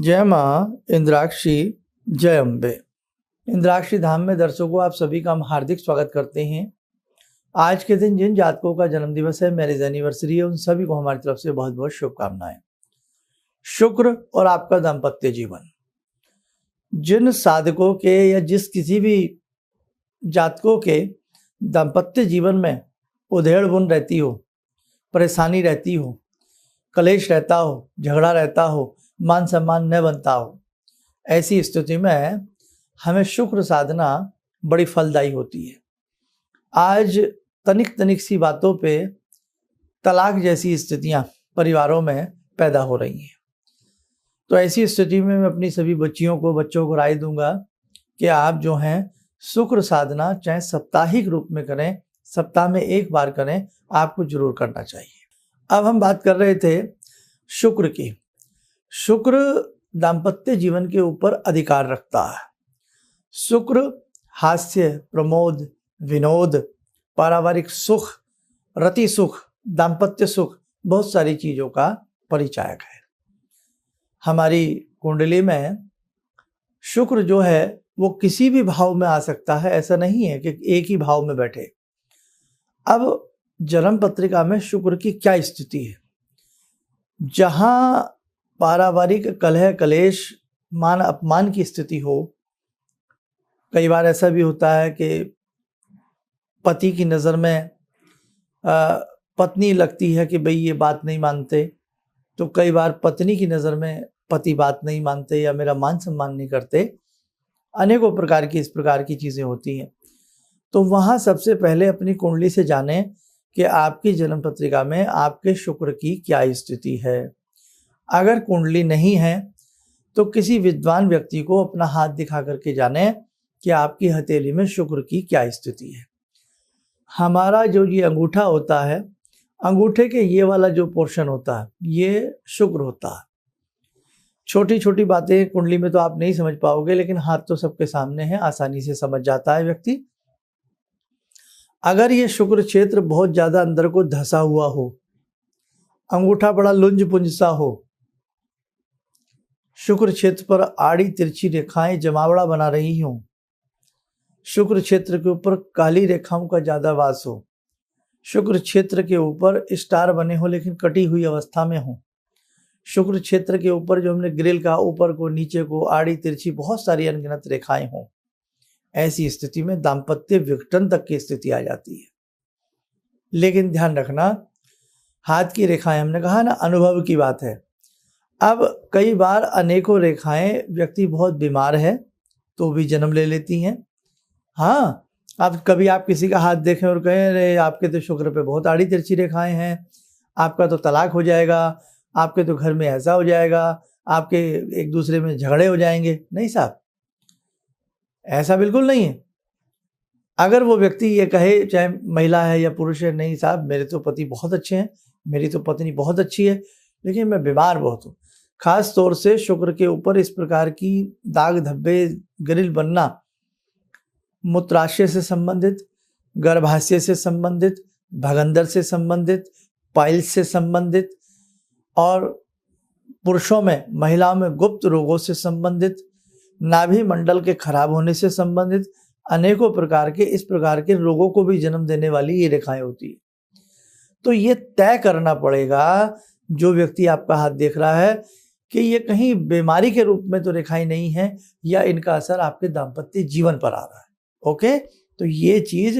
जय माँ इंद्राक्षी, जय अम्बे। इंद्राक्षी धाम में दर्शकों आप सभी का हम हार्दिक स्वागत करते हैं। आज के दिन जिन जातकों का जन्मदिवस है, मैरिज एनिवर्सरी है, उन सभी को हमारी तरफ से बहुत बहुत शुभकामनाएं। शुक्र और आपका दाम्पत्य जीवन, जिन साधकों के या जिस किसी भी जातकों के दाम्पत्य जीवन में उधेड़ बुन रहती हो, परेशानी रहती हो, कलेश रहता हो, झगड़ा रहता हो, मान सम्मान न बनता हो, ऐसी स्थिति में हमें शुक्र साधना बड़ी फलदायी होती है। आज तनिक तनिक सी बातों पे तलाक जैसी स्थितियां परिवारों में पैदा हो रही हैं। तो ऐसी स्थिति में मैं अपनी सभी बच्चों को राय दूंगा कि आप जो हैं शुक्र साधना चाहे साप्ताहिक रूप में करें, सप्ताह में एक बार करें, आपको जरूर करना चाहिए। अब हम बात कर रहे थे शुक्र की। शुक्र दाम्पत्य जीवन के ऊपर अधिकार रखता है। शुक्र हास्य, प्रमोद, विनोद, पारिवारिक सुख, रति सुख, दाम्पत्य सुख, बहुत सारी चीजों का परिचायक है। हमारी कुंडली में शुक्र जो है वो किसी भी भाव में आ सकता है, ऐसा नहीं है कि एक ही भाव में बैठे। अब जन्म पत्रिका में शुक्र की क्या स्थिति है? जहां पारिवारिक कलह, कलेश, मान अपमान की स्थिति हो, कई बार ऐसा भी होता है कि पति की नज़र में पत्नी लगती है कि भाई ये बात नहीं मानते, तो कई बार पत्नी की नज़र में पति बात नहीं मानते या मेरा मान सम्मान नहीं करते। अनेकों प्रकार की इस प्रकार की चीज़ें होती हैं। तो वहाँ सबसे पहले अपनी कुंडली से जानें कि आपकी जन्म पत्रिका में आपके शुक्र की क्या स्थिति है। अगर कुंडली नहीं है तो किसी विद्वान व्यक्ति को अपना हाथ दिखा करके जाने कि आपकी हथेली में शुक्र की क्या स्थिति है। हमारा जो ये अंगूठा होता है, अंगूठे के ये वाला जो पोर्शन होता है, ये शुक्र होता है। छोटी छोटी बातें कुंडली में तो आप नहीं समझ पाओगे, लेकिन हाथ तो सबके सामने है, आसानी से समझ जाता है व्यक्ति। अगर ये शुक्र क्षेत्र बहुत ज्यादा अंदर को धंसा हुआ हो, अंगूठा बड़ा लुंज पुंज सा हो, शुक्र क्षेत्र पर आड़ी तिरछी रेखाएं जमावड़ा बना रही हों, शुक्र क्षेत्र के ऊपर काली रेखाओं का ज्यादा वास हो, शुक्र क्षेत्र के ऊपर स्टार बने हो लेकिन कटी हुई अवस्था में हो, शुक्र क्षेत्र के ऊपर जो हमने ग्रिल का ऊपर को, नीचे को, आड़ी तिरछी बहुत सारी अनगिनत रेखाएं हों, ऐसी स्थिति में दाम्पत्य विघटन तक की स्थिति आ जाती है। लेकिन ध्यान रखना, हाथ की रेखाएं, हमने कहा ना, अनुभव की बात है। अब कई बार अनेकों रेखाएं, व्यक्ति बहुत बीमार है तो भी जन्म ले लेती हैं। हाँ, अब कभी आप किसी का हाथ देखें और कहें अरे आपके तो शुक्र पे बहुत आड़ी तिरछी रेखाएं हैं, आपका तो तलाक हो जाएगा, आपके तो घर में ऐसा हो जाएगा, आपके एक दूसरे में झगड़े हो जाएंगे। नहीं साहब, ऐसा बिल्कुल नहीं है। अगर वो व्यक्ति ये कहे, चाहे महिला है या पुरुष है, नहीं साहब मेरे तो पति बहुत अच्छे हैं, मेरी तो पत्नी बहुत अच्छी है, लेकिन मैं बीमार बहुत हूँ। खास तौर से शुक्र के ऊपर इस प्रकार की दाग धब्बे, ग्रिल बनना मूत्राशय से संबंधित, गर्भाशय से संबंधित, भगंदर से संबंधित, पाइल्स से संबंधित, और पुरुषों में, महिलाओं में गुप्त रोगों से संबंधित, नाभि मंडल के खराब होने से संबंधित अनेकों प्रकार के इस प्रकार के रोगों को भी जन्म देने वाली ये रेखाएं होती है। तो ये तय करना पड़ेगा, जो व्यक्ति आपका हाथ देख रहा है, कि ये कहीं बीमारी के रूप में तो रेखाएं नहीं है या इनका असर आपके दाम्पत्य जीवन पर आ रहा है। ओके, तो ये चीज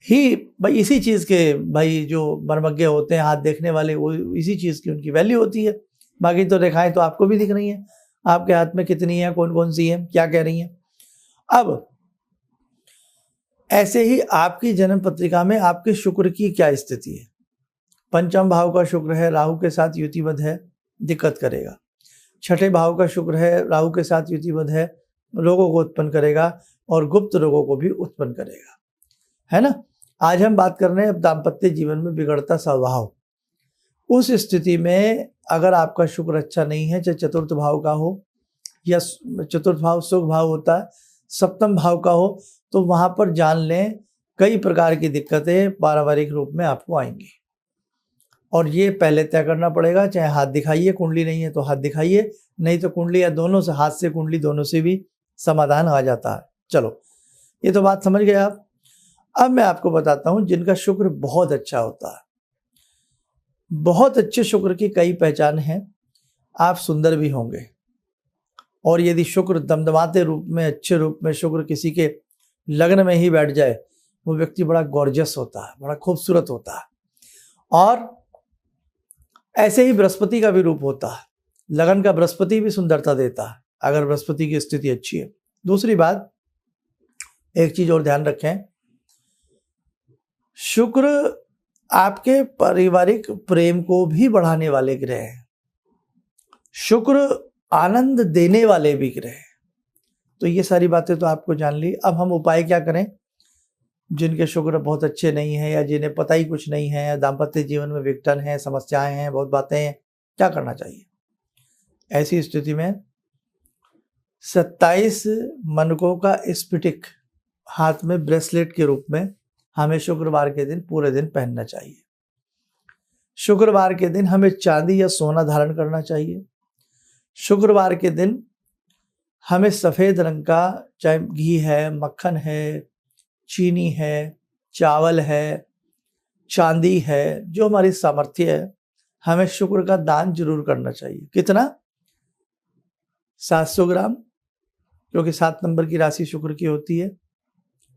ही भाई, इसी चीज के भाई जो मर्मज्ञ होते हैं हाथ देखने वाले, वो इसी चीज की उनकी वैल्यू होती है। बाकी तो रेखाएं तो आपको भी दिख रही हैं, आपके हाथ में कितनी है, कौन कौन सी है, क्या कह रही हैं। अब ऐसे ही आपकी जन्म पत्रिका में आपके शुक्र की क्या स्थिति है। पंचम भाव का शुक्र है, राहु के साथ युतिबद्ध है, दिक्कत करेगा। छठे भाव का शुक्र है, राहु के साथ युतिबद्ध है, रोगों को उत्पन्न करेगा और गुप्त रोगों को भी उत्पन्न करेगा, है ना। आज हम बात कर रहे हैं अब दाम्पत्य जीवन में बिगड़ता स्वभाव। उस स्थिति में अगर आपका शुक्र अच्छा नहीं है, चाहे चतुर्थ भाव का हो या चतुर्थ भाव सुख भाव होता है, सप्तम भाव का हो, तो वहां पर जान लें कई प्रकार की दिक्कतें पारिवारिक रूप में आपको आएंगी। और ये पहले तय करना पड़ेगा, चाहे हाथ दिखाइए, कुंडली नहीं है तो हाथ दिखाइए, नहीं तो कुंडली या दोनों से, हाथ से कुंडली दोनों से भी समाधान आ जाता है। चलो, ये तो बात समझ गए आप। अब मैं आपको बताता हूं जिनका शुक्र बहुत अच्छा होता है। बहुत अच्छे शुक्र की कई पहचान हैं। आप सुंदर भी होंगे, और यदि शुक्र दमदमाते रूप में, अच्छे रूप में शुक्र किसी के लग्न में ही बैठ जाए, वो व्यक्ति बड़ा गॉर्जियस होता है, बड़ा खूबसूरत होता है। और ऐसे ही बृहस्पति का भी रूप होता है। लगन का बृहस्पति भी सुंदरता देता है, अगर बृहस्पति की स्थिति अच्छी है। दूसरी बात, एक चीज और ध्यान रखें, शुक्र आपके पारिवारिक प्रेम को भी बढ़ाने वाले ग्रह हैं। शुक्र आनंद देने वाले भी ग्रह हैं। तो ये सारी बातें तो आपको जान ली। अब हम उपाय क्या करें जिनके शुक्र बहुत अच्छे नहीं हैं, या जिन्हें पता ही कुछ नहीं है, या दाम्पत्य जीवन में विघटन है, समस्याएं हैं, बहुत बातें हैं, क्या करना चाहिए? ऐसी स्थिति में 27 मनकों का स्फटिक हाथ में ब्रेसलेट के रूप में हमें शुक्रवार के दिन पूरे दिन पहनना चाहिए। शुक्रवार के दिन हमें चांदी या सोना धारण करना चाहिए। शुक्रवार के दिन हमें सफेद रंग का, चाहे घी है, मक्खन है, चीनी है, चावल है, चांदी है, जो हमारी सामर्थ्य है, हमें शुक्र का दान जरूर करना चाहिए। कितना? 700 ग्राम, क्योंकि 7 नंबर की राशि शुक्र की होती है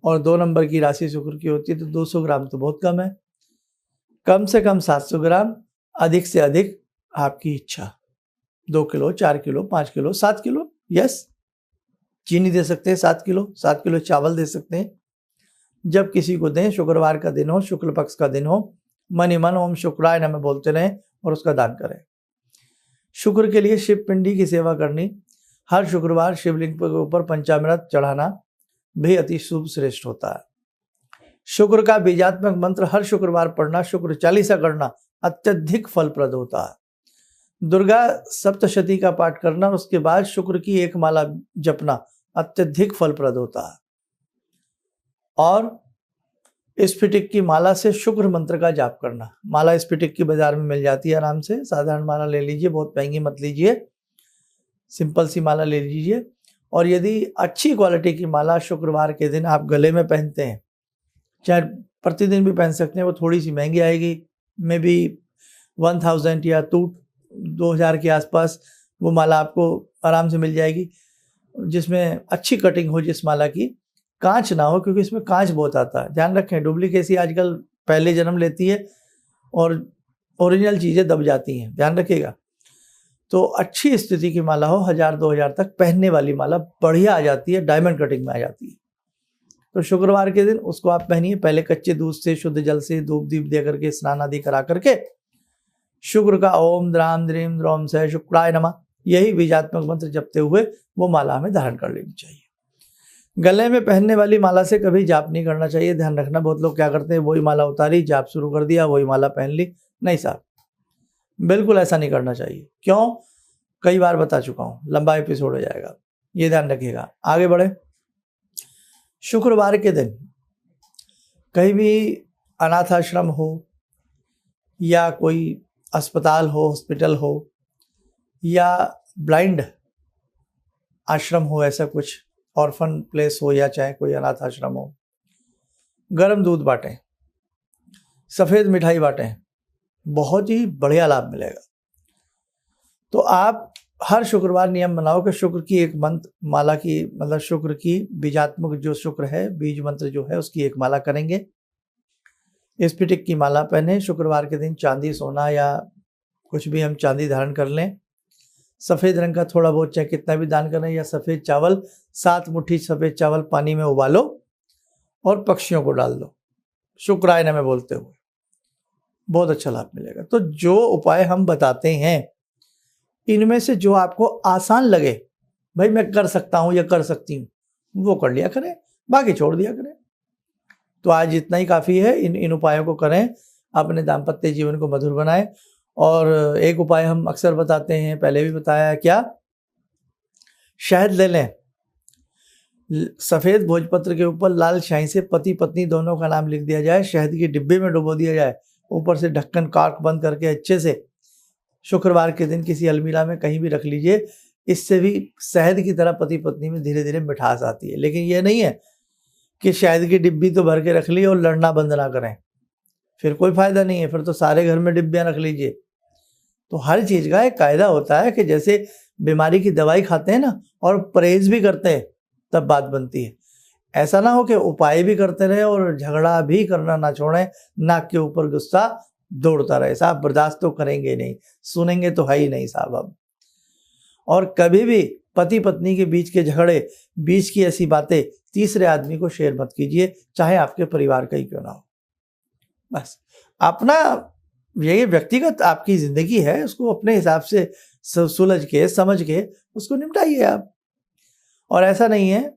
और 2 नंबर की राशि शुक्र की होती है, तो 200 ग्राम तो बहुत कम है। कम से कम 700 ग्राम, अधिक से अधिक आपकी इच्छा। 2 kilo, 4 kilo, 5 kilo, 7 kilo, yes, चीनी दे सकते हैं 7 किलो, 7 किलो चावल दे सकते हैं। जब किसी को दें, शुक्रवार का दिन हो, शुक्ल पक्ष का दिन हो, मन ही मन ओम शुक्राय नमः बोलते रहें और उसका दान करें। शुक्र के लिए शिव पिंडी की सेवा करनी, हर शुक्रवार शिवलिंग के ऊपर पंचामृत चढ़ाना भी अति शुभ श्रेष्ठ होता है। शुक्र का बीजात्मक मंत्र हर शुक्रवार पढ़ना, शुक्र चालीसा करना अत्यधिक फलप्रद होता है। दुर्गा सप्तशती का पाठ करना, उसके बाद शुक्र की एक माला जपना अत्यधिक फलप्रद होता है। और स्फटिक की माला से शुक्र मंत्र का जाप करना। माला स्फटिक की बाजार में मिल जाती है आराम से, साधारण माला ले लीजिए, बहुत महंगी मत लीजिए, सिंपल सी माला ले लीजिए। और यदि अच्छी क्वालिटी की माला शुक्रवार के दिन आप गले में पहनते हैं, चाहे प्रतिदिन भी पहन सकते हैं, वो थोड़ी सी महंगी आएगी, मे बी 1000 या 2000 के आसपास वो माला आपको आराम से मिल जाएगी, जिसमें अच्छी कटिंग हो, जिस माला की कांच ना हो, क्योंकि इसमें कांच बहुत आता है। ध्यान रखें, डुप्लीकेसी आजकल पहले जन्म लेती है और ओरिजिनल चीज़ें दब जाती हैं, ध्यान रखिएगा। तो अच्छी स्थिति की माला हो, 1000-2000 तक पहनने वाली माला बढ़िया आ जाती है, डायमंड कटिंग में आ जाती है। तो शुक्रवार के दिन उसको आप पहनिए। पहले कच्चे दूध से, शुद्ध जल से धूप दीप दे करके, स्नान आदि करा करके शुक्र का ओम द्राम द्रीम द्रोम से शुक्राय नमः, यही बीजात्मक मंत्र जपते हुए वो माला हमें धारण कर लेनी चाहिए। गले में पहनने वाली माला से कभी जाप नहीं करना चाहिए, ध्यान रखना। बहुत लोग क्या करते हैं, वही माला उतारी, जाप शुरू कर दिया, वही माला पहन ली। नहीं साहब, बिल्कुल ऐसा नहीं करना चाहिए। क्यों? कई बार बता चुका हूं, लंबा एपिसोड हो जाएगा, ये ध्यान रखिएगा। आगे बढ़े। शुक्रवार के दिन कहीं भी अनाथ आश्रम हो, या कोई अस्पताल हो, हॉस्पिटल हो, या ब्लाइंड आश्रम हो, ऐसा कुछ ऑर्फन प्लेस हो, या चाहे कोई अनाथ आश्रम हो, गर्म दूध बांटें, सफ़ेद मिठाई बांटें, बहुत ही बढ़िया लाभ मिलेगा। तो आप हर शुक्रवार नियम बनाओ कि शुक्र की एक मंत्र माला की, मतलब शुक्र की बीजात्मक जो शुक्र है, बीज मंत्र जो है, उसकी एक माला करेंगे। स्फटिक की माला पहने। शुक्रवार के दिन चांदी, सोना या कुछ भी हम चांदी धारण कर लें। सफ़ेद रंग का थोड़ा बहुत, चाहे कितना भी दान करें, या सफ़ेद चावल, 7 मुट्ठी सफ़ेद चावल पानी में उबालो और पक्षियों को डाल दो, शुक्राय नमः बोलते हुए, बहुत अच्छा लाभ मिलेगा। तो जो उपाय हम बताते हैं, इनमें से जो आपको आसान लगे, भाई मैं कर सकता हूँ या कर सकती हूँ, वो कर लिया करें, बाकी छोड़ दिया करें। तो आज इतना ही काफ़ी है। इन उपायों को करें, अपने दाम्पत्य जीवन को मधुर बनाएं। और एक उपाय हम अक्सर बताते हैं, पहले भी बताया है, क्या? शहद ले लें, सफ़ेद भोजपत्र के ऊपर लाल स्याही से पति पत्नी दोनों का नाम लिख दिया जाए, शहद की डिब्बे में डुबो दिया जाए, ऊपर से ढक्कन कार्क बंद करके अच्छे से शुक्रवार के दिन किसी अलमीरा में कहीं भी रख लीजिए। इससे भी शहद की तरह पति पत्नी में धीरे धीरे मिठास आती है। लेकिन ये नहीं है कि शहद की डिब्बी तो भर के रख ली और लड़ना बंद ना करें, फिर कोई फायदा नहीं है, फिर तो सारे घर में डिब्बियां रख लीजिए। तो हर चीज का एक कायदा होता है कि जैसे बीमारी की दवाई खाते हैं ना और परहेज भी करते हैं तब बात बनती है। ऐसा ना हो कि उपाय भी करते रहे और झगड़ा भी करना ना छोड़ें, नाक के ऊपर गुस्सा दौड़ता रहे। साहब बर्दाश्त तो करेंगे नहीं, सुनेंगे तो है ही नहीं साहब अब। और कभी भी पति पत्नी के बीच के झगड़े, बीच की ऐसी बातें तीसरे आदमी को शेयर मत कीजिए, चाहे आपके परिवार का ही क्यों ना हो। बस अपना ये व्यक्तिगत आपकी जिंदगी है, उसको अपने हिसाब से सुलझ के समझ के उसको निपटाइए आप। और ऐसा नहीं है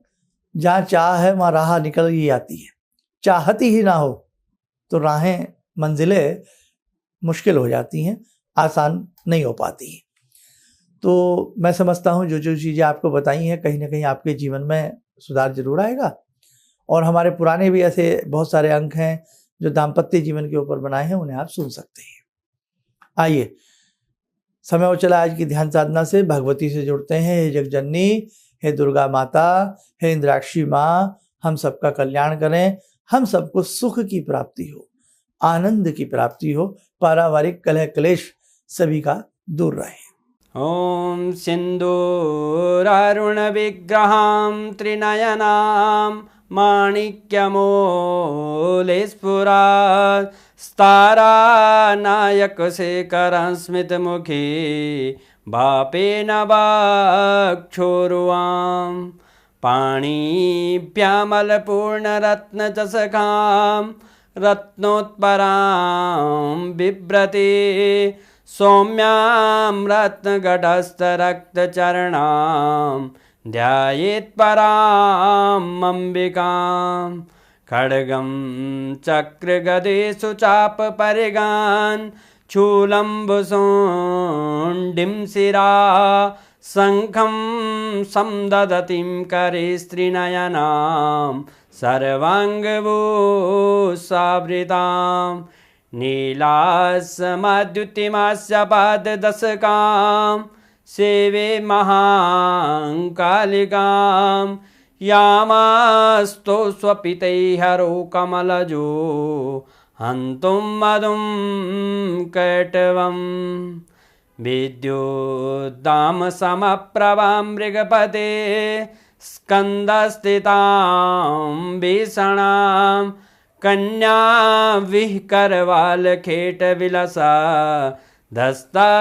जहाँ चाह है वहाँ राह निकल ही आती है। चाहती ही ना हो तो राहें मंजिलें मुश्किल हो जाती हैं, आसान नहीं हो पाती हैं। तो मैं समझता हूँ जो जो चीज़ें आपको बताई हैं कहीं ना कहीं आपके जीवन में सुधार जरूर आएगा। और हमारे पुराने भी ऐसे बहुत सारे अंक हैं जो दाम्पत्य जीवन के ऊपर बनाए हैं, उन्हें आप सुन सकते हैं। आइए, समय हो चला आज की ध्यान साधना से। भगवती से जुड़ते हैं। हे जगजननी, हे दुर्गा माता, हे इंद्राक्षी माँ, हम सबका कल्याण करें, हम सबको सुख की प्राप्ति हो, आनंद की प्राप्ति हो, पारिवारिक कलह क्लेश सभी का दूर रहे। ओम सिंदूरारुण विग्रहां त्रिनयनां माणिक्यमूले स्फुरात् स्तारानायकशेखरं स्मितमुखी भापेन वाक्छोरुवां पाणिभ्यामलपूर्णरत्नचषकां रत्नोत्परां बिभ्रति सौम्यां रत्नघटस्थरक्तचरणां ध्यायेत् पराम् अम्बिकां खड्गं चक्रगदेषु चापपरिगान् शूलम्बुशुण्डिं शिरा शङ्खं संदधतीं करे स्त्रीनयनां सर्वाङ्गभूषावृतां नीलास्मद्युतिमास्य पाददशकां सेवे महाकालिकां यामास्तो स्वपितैहरो कमलजो हन्तुं मधुं कैटवम् विद्युद्दाम समप्रभां मृगपते स्कन्दस्थितां भीषणां कन्या विहकरवालखेटविलसा धस्ताविरासेवितां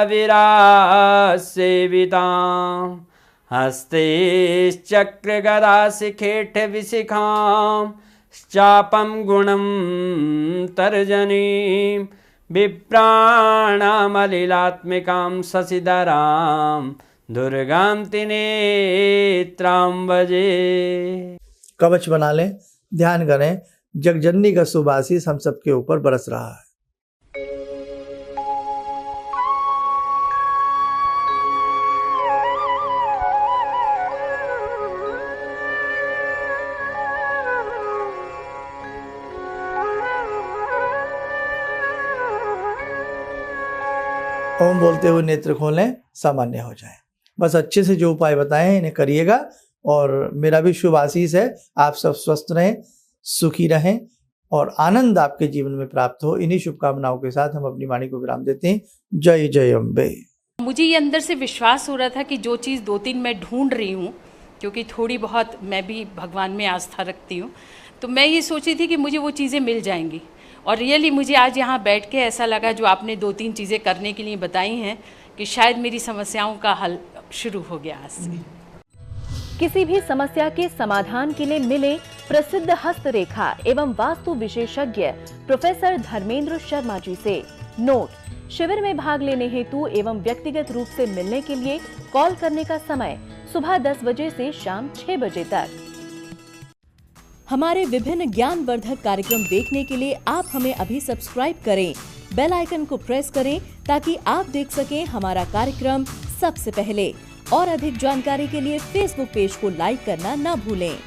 हस्तैश्चक्रगदाशिखेटविशिखां चापं गुणं तर्जनीं विप्राणामलिलात्मिकां शशिधरां दुर्गां त्रिनेत्रां भजे। कवच बना लें, ध्यान करें, जगजननी का शुभ आशीष हम सबके ऊपर बरस रहा है। ओम बोलते हुए नेत्र खोलें, सामान्य हो जाए। बस अच्छे से जो उपाय बताए हैं इन्हें करिएगा। और मेरा भी शुभ आशीष है, आप सब स्वस्थ रहें, सुखी रहें और आनंद आपके जीवन में प्राप्त हो। इन्हीं शुभकामनाओं के साथ हम अपनी वाणी को विराम देते हैं। जय जय अम्बे। मुझे ये अंदर से विश्वास हो रहा था कि जो चीज़ 2-3 मैं ढूंढ रही हूँ, क्योंकि थोड़ी बहुत मैं भी भगवान में आस्था रखती हूँ, तो मैं ये सोची थी कि मुझे वो चीज़ें मिल जाएंगी। और रियली मुझे आज यहाँ बैठ के ऐसा लगा, जो आपने 2-3 चीज़ें करने के लिए बताई हैं, कि शायद मेरी समस्याओं का हल शुरू हो गया आज से। किसी भी समस्या के समाधान के लिए मिले प्रसिद्ध हस्तरेखा एवं वास्तु विशेषज्ञ प्रोफेसर धर्मेंद्र शर्मा जी से। नोट: शिविर में भाग लेने हेतु एवं व्यक्तिगत रूप से मिलने के लिए कॉल करने का समय सुबह 10 बजे से शाम 6 बजे तक। हमारे विभिन्न ज्ञानवर्धक कार्यक्रम देखने के लिए आप हमें अभी सब्सक्राइब करें, बेल आइकन को प्रेस करें ताकि आप देख सकें हमारा कार्यक्रम सबसे पहले। और अधिक जानकारी के लिए फेसबुक पेज को लाइक करना न भूलें।